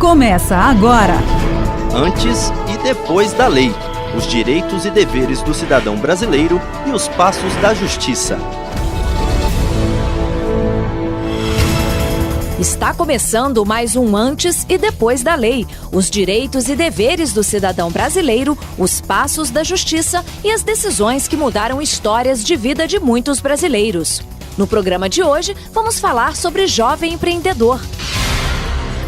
Começa agora. Antes e depois da lei. Os direitos e deveres do cidadão brasileiro e os passos da justiça. Está começando mais um Antes e Depois da Lei. Os direitos e deveres do cidadão brasileiro, os passos da justiça e as decisões que mudaram histórias de vida de muitos brasileiros. No programa de hoje, vamos falar sobre jovem empreendedor.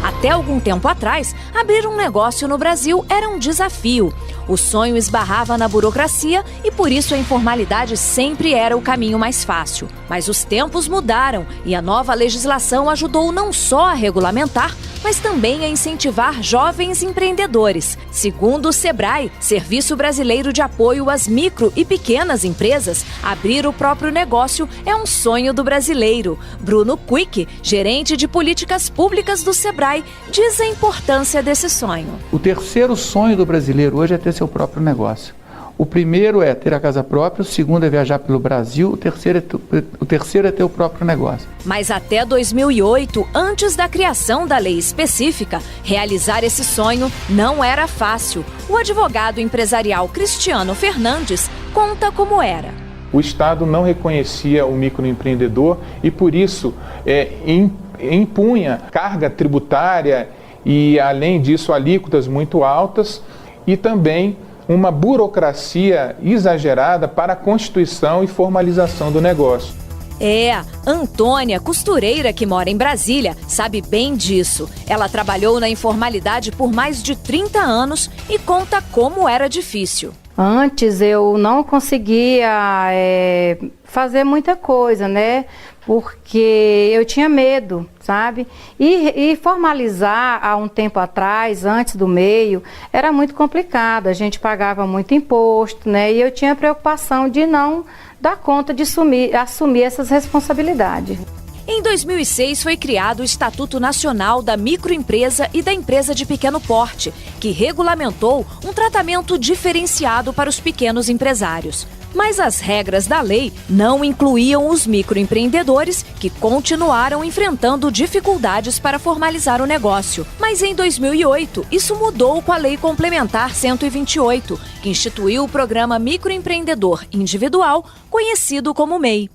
Até algum tempo atrás, abrir um negócio no Brasil era um desafio. O sonho esbarrava na burocracia e por isso a informalidade sempre era o caminho mais fácil. Mas os tempos mudaram e a nova legislação ajudou não só a regulamentar, mas também a incentivar jovens empreendedores. Segundo o SEBRAE, Serviço Brasileiro de Apoio às Micro e Pequenas Empresas, abrir o próprio negócio é um sonho do brasileiro. Bruno Quick, gerente de políticas públicas do SEBRAE, diz a importância desse sonho. O terceiro sonho do brasileiro hoje é ter seu próprio negócio. O primeiro é ter a casa própria, o segundo é viajar pelo Brasil, o terceiro é ter o próprio negócio. Mas até 2008, antes da criação da lei específica, realizar esse sonho não era fácil. O advogado empresarial Cristiano Fernandes conta como era. O Estado não reconhecia o microempreendedor e, por isso, impunha carga tributária e, além disso, alíquotas muito altas e também uma burocracia exagerada para a constituição e formalização do negócio. Antônia, costureira que mora em Brasília, sabe bem disso. Ela trabalhou na informalidade por mais de 30 anos e conta como era difícil. Antes eu não conseguia fazer muita coisa, né? Porque eu tinha medo, sabe? E formalizar há um tempo atrás, antes do meio, era muito complicado. A gente pagava muito imposto, né? E eu tinha preocupação de não dar conta de assumir essas responsabilidades. Em 2006 foi criado o Estatuto Nacional da Microempresa e da Empresa de Pequeno Porte, que regulamentou um tratamento diferenciado para os pequenos empresários. Mas as regras da lei não incluíam os microempreendedores, que continuaram enfrentando dificuldades para formalizar o negócio. Mas em 2008, isso mudou com a Lei Complementar 128, que instituiu o Programa Microempreendedor Individual, conhecido como MEI.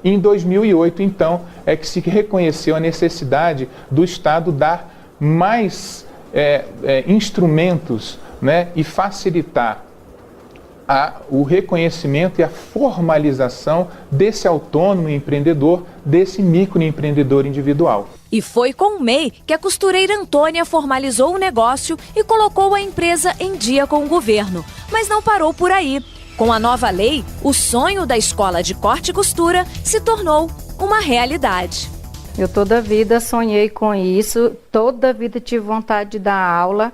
Em 2008, então, é que se reconheceu a necessidade do Estado dar mais instrumentos, né, e facilitar o reconhecimento e a formalização desse autônomo empreendedor, desse microempreendedor individual. E foi com o MEI que a costureira Antônia formalizou o negócio e colocou a empresa em dia com o governo. Mas não parou por aí. Com a nova lei, o sonho da escola de corte e costura se tornou uma realidade. Eu toda a vida sonhei com isso, toda a vida tive vontade de dar aula,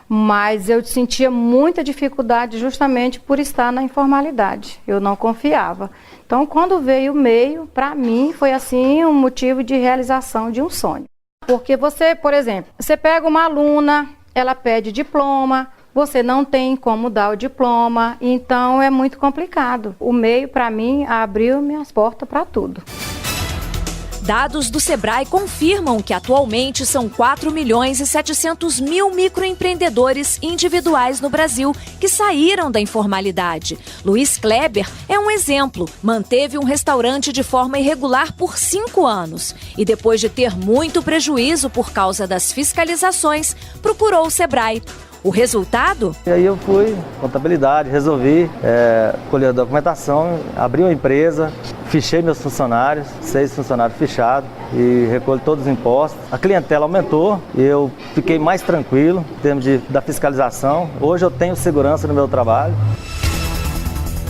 mas eu sentia muita dificuldade justamente por estar na informalidade. Eu não confiava. Então, quando veio o meio, para mim, foi assim um motivo de realização de um sonho. Porque você, por exemplo, você pega uma aluna, ela pede diploma, você não tem como dar o diploma, então é muito complicado. O meio, para mim, abriu minhas portas para tudo. Dados do SEBRAE confirmam que atualmente são 4.700.000 microempreendedores individuais no Brasil que saíram da informalidade. Luiz Kleber é um exemplo. Manteve um restaurante de forma irregular por 5 anos e depois de ter muito prejuízo por causa das fiscalizações, procurou o SEBRAE. O resultado? E aí eu fui, contabilidade, resolvi colher a documentação, abri uma empresa, fichei meus funcionários, 6 funcionários fichados e recolho todos os impostos. A clientela aumentou e eu fiquei mais tranquilo em termos da fiscalização. Hoje eu tenho segurança no meu trabalho.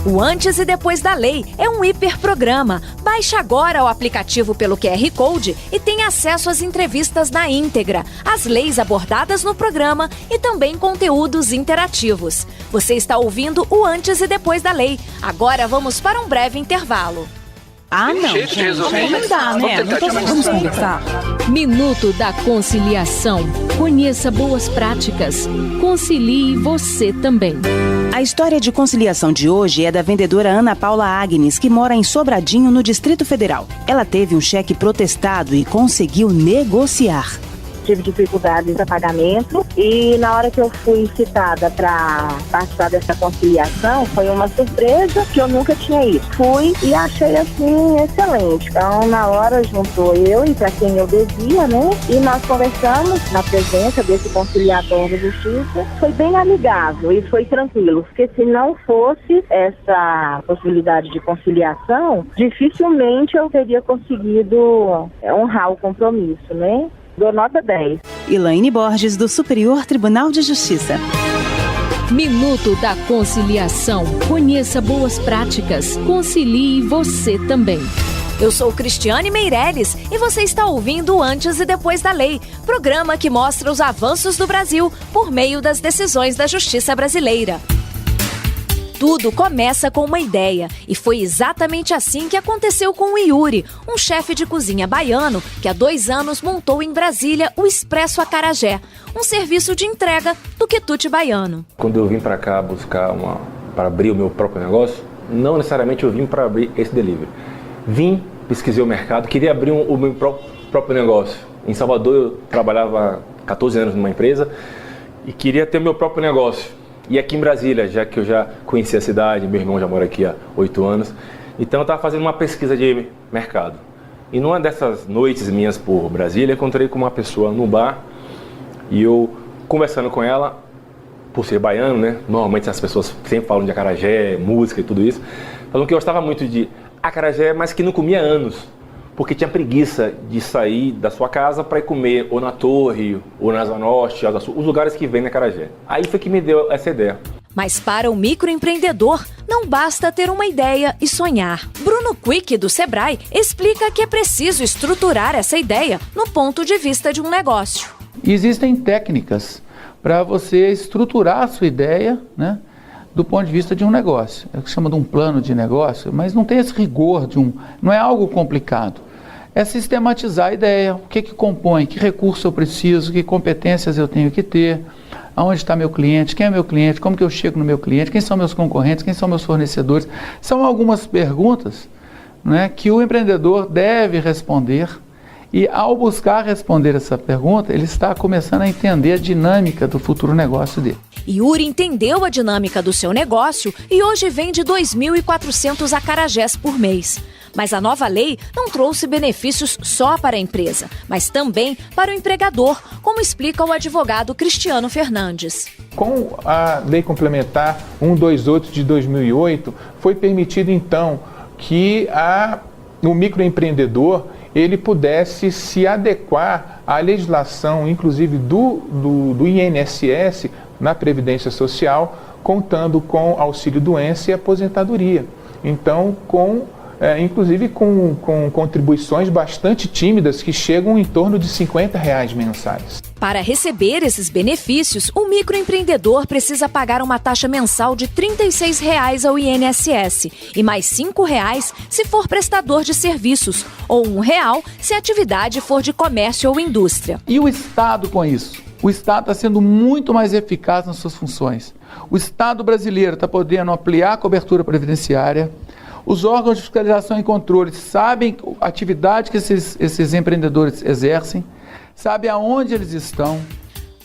O Antes e Depois da Lei é um hiperprograma. Baixe agora o aplicativo pelo QR Code e tenha acesso às entrevistas na íntegra, às leis abordadas no programa e também conteúdos interativos. Você está ouvindo o Antes e Depois da Lei. Agora vamos para um breve intervalo. Não, gente, não dá, né? Vamos conversar. Minuto da Conciliação. Conheça boas práticas. Concilie você também. A história de conciliação de hoje é da vendedora Ana Paula Agnes, que mora em Sobradinho, no Distrito Federal. Ela teve um cheque protestado e conseguiu negociar. tive dificuldades para pagamento e na hora que eu fui citada para participar dessa conciliação, foi uma surpresa que eu nunca tinha ido. Fui e achei assim excelente. Então, na hora juntou eu e para quem eu devia, né? E nós conversamos na presença desse conciliador da Justiça. Foi bem amigável e foi tranquilo, porque se não fosse essa possibilidade de conciliação, dificilmente eu teria conseguido honrar o compromisso, né? Dou nota 10. Elaine Borges, do Superior Tribunal de Justiça. Minuto da Conciliação. Conheça boas práticas. Concilie você também. Eu sou Cristiane Meirelles e você está ouvindo Antes e Depois da Lei, programa que mostra os avanços do Brasil por meio das decisões da Justiça brasileira. Tudo começa com uma ideia, e foi exatamente assim que aconteceu com o Yuri, um chefe de cozinha baiano que há 2 anos montou em Brasília o Expresso Acarajé, um serviço de entrega do quitute baiano. Quando eu vim para cá buscar para abrir o meu próprio negócio, não necessariamente eu vim para abrir esse delivery. Vim, pesquisei o mercado, queria abrir o meu próprio negócio. Em Salvador eu trabalhava 14 anos numa empresa e queria ter o meu próprio negócio. E aqui em Brasília, já que eu já conhecia a cidade, meu irmão já mora aqui há 8 anos, então eu estava fazendo uma pesquisa de mercado. E numa dessas noites minhas por Brasília, encontrei com uma pessoa no bar e eu, conversando com ela, por ser baiano, né? Normalmente as pessoas sempre falam de acarajé, música e tudo isso, falando que eu gostava muito de acarajé, mas que não comia há anos, porque tinha preguiça de sair da sua casa para ir comer ou na Torre, ou na Zona Norte, os lugares que vendem acarajé. Aí foi que me deu essa ideia. Mas para o microempreendedor, não basta ter uma ideia e sonhar. Bruno Quick, do Sebrae, explica que é preciso estruturar essa ideia no ponto de vista de um negócio. Existem técnicas para você estruturar a sua ideia, né, do ponto de vista de um negócio. É o que se chama de um plano de negócio, mas não tem esse rigor não é algo complicado. É sistematizar a ideia, o que compõe, que recurso eu preciso, que competências eu tenho que ter, aonde está meu cliente, quem é meu cliente, como que eu chego no meu cliente, quem são meus concorrentes, quem são meus fornecedores. São algumas perguntas, né, que o empreendedor deve responder. E ao buscar responder essa pergunta, ele está começando a entender a dinâmica do futuro negócio dele. Yuri entendeu a dinâmica do seu negócio e hoje vende 2.400 acarajés por mês. Mas a nova lei não trouxe benefícios só para a empresa, mas também para o empregador, como explica o advogado Cristiano Fernandes. Com a Lei Complementar 128 de 2008, foi permitido então que o microempreendedor ele pudesse se adequar à legislação, inclusive do INSS, na Previdência Social, contando com auxílio-doença e aposentadoria. Então, inclusive com contribuições bastante tímidas, que chegam em torno de R$50 mensais. Para receber esses benefícios, o microempreendedor precisa pagar uma taxa mensal de R$ 36 ao INSS e mais R$ 5 se for prestador de serviços, ou R$ 1 se a atividade for de comércio ou indústria. E o Estado com isso? O Estado está sendo muito mais eficaz nas suas funções. O Estado brasileiro está podendo ampliar a cobertura previdenciária. Os órgãos de fiscalização e controle sabem a atividade que esses empreendedores exercem, sabem aonde eles estão.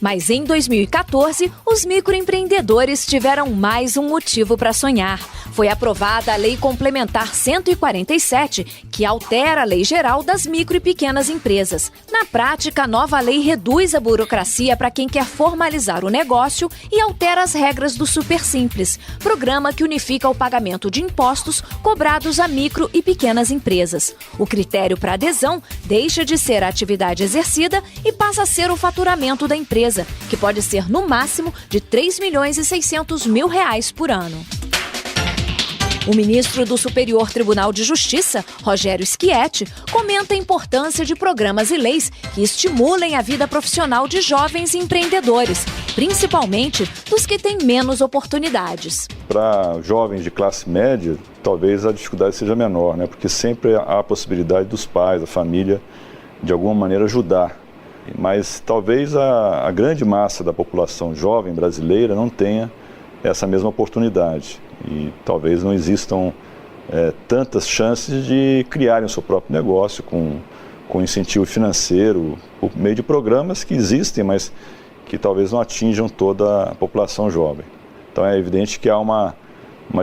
Mas em 2014, os microempreendedores tiveram mais um motivo para sonhar. Foi aprovada a Lei Complementar 147, que altera a Lei Geral das Micro e Pequenas Empresas. Na prática, a nova lei reduz a burocracia para quem quer formalizar o negócio e altera as regras do Super Simples, programa que unifica o pagamento de impostos cobrados a micro e pequenas empresas. O critério para adesão deixa de ser a atividade exercida e passa a ser o faturamento da empresa, que pode ser no máximo de R$ 3.600.000 por ano. O ministro do Superior Tribunal de Justiça, Rogério Schietti, comenta a importância de programas e leis que estimulem a vida profissional de jovens empreendedores, principalmente dos que têm menos oportunidades. Para jovens de classe média, talvez a dificuldade seja menor, né? Porque sempre há a possibilidade dos pais, da família, de alguma maneira ajudar. Mas talvez a grande massa da população jovem brasileira não tenha essa mesma oportunidade. E talvez não existam tantas chances de criarem o seu próprio negócio com com incentivo financeiro, por meio de programas que existem, mas que talvez não atinjam toda a população jovem. Então é evidente que há uma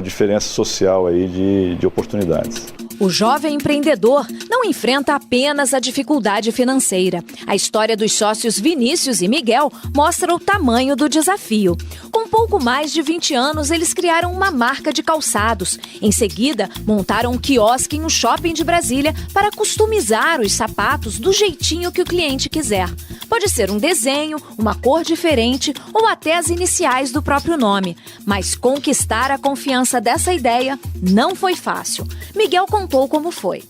diferença social aí de oportunidades. O jovem empreendedor não enfrenta apenas a dificuldade financeira. A história dos sócios Vinícius e Miguel mostra o tamanho do desafio. Com pouco mais de 20 anos, eles criaram uma marca de calçados. Em seguida, montaram um quiosque em um shopping de Brasília para customizar os sapatos do jeitinho que o cliente quiser. Pode ser um desenho, uma cor diferente ou até as iniciais do próprio nome. Mas conquistar a confiança dessa ideia não foi fácil. Miguel contou como foi.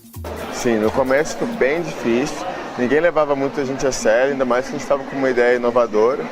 Sim, no começo foi bem difícil. Ninguém levava muito a gente a sério, ainda mais que a gente estava com uma ideia inovadora.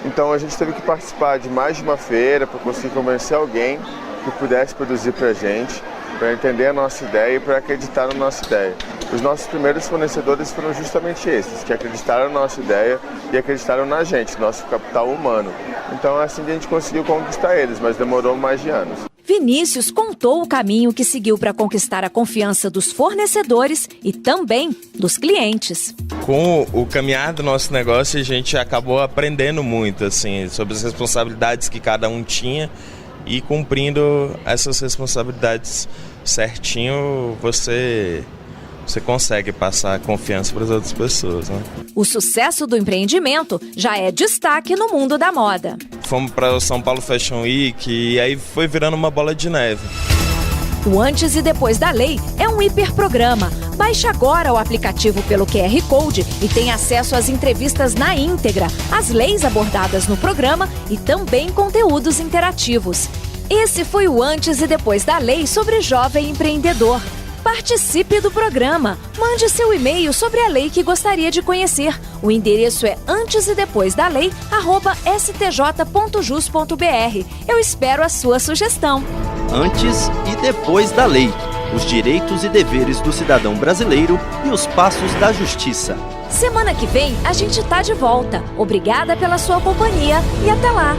Então a gente teve que participar de mais de uma feira para conseguir convencer alguém que pudesse produzir para a gente, para entender a nossa ideia e para acreditar na nossa ideia. Os nossos primeiros fornecedores foram justamente esses, que acreditaram na nossa ideia e acreditaram na gente, nosso capital humano. Então é assim que a gente conseguiu conquistar eles, mas demorou mais de anos. Vinícius contou o caminho que seguiu para conquistar a confiança dos fornecedores e também dos clientes. Com o caminhar do nosso negócio, a gente acabou aprendendo muito assim, sobre as responsabilidades que cada um tinha e cumprindo essas responsabilidades certinho, você consegue passar confiança para as outras pessoas, né? O sucesso do empreendimento já é destaque no mundo da moda. Fomos para o São Paulo Fashion Week e aí foi virando uma bola de neve. O Antes e Depois da Lei é um hiperprograma. Baixe agora o aplicativo pelo QR Code e tenha acesso às entrevistas na íntegra, às leis abordadas no programa e também conteúdos interativos. Esse foi o Antes e Depois da Lei sobre Jovem Empreendedor. Participe do programa. Mande seu e-mail sobre a lei que gostaria de conhecer. O endereço é antesedepoisdalei@stj.jus.br. Eu espero a sua sugestão. Antes e Depois da Lei. Os direitos e deveres do cidadão brasileiro e os passos da justiça. Semana que vem a gente tá de volta. Obrigada pela sua companhia e até lá.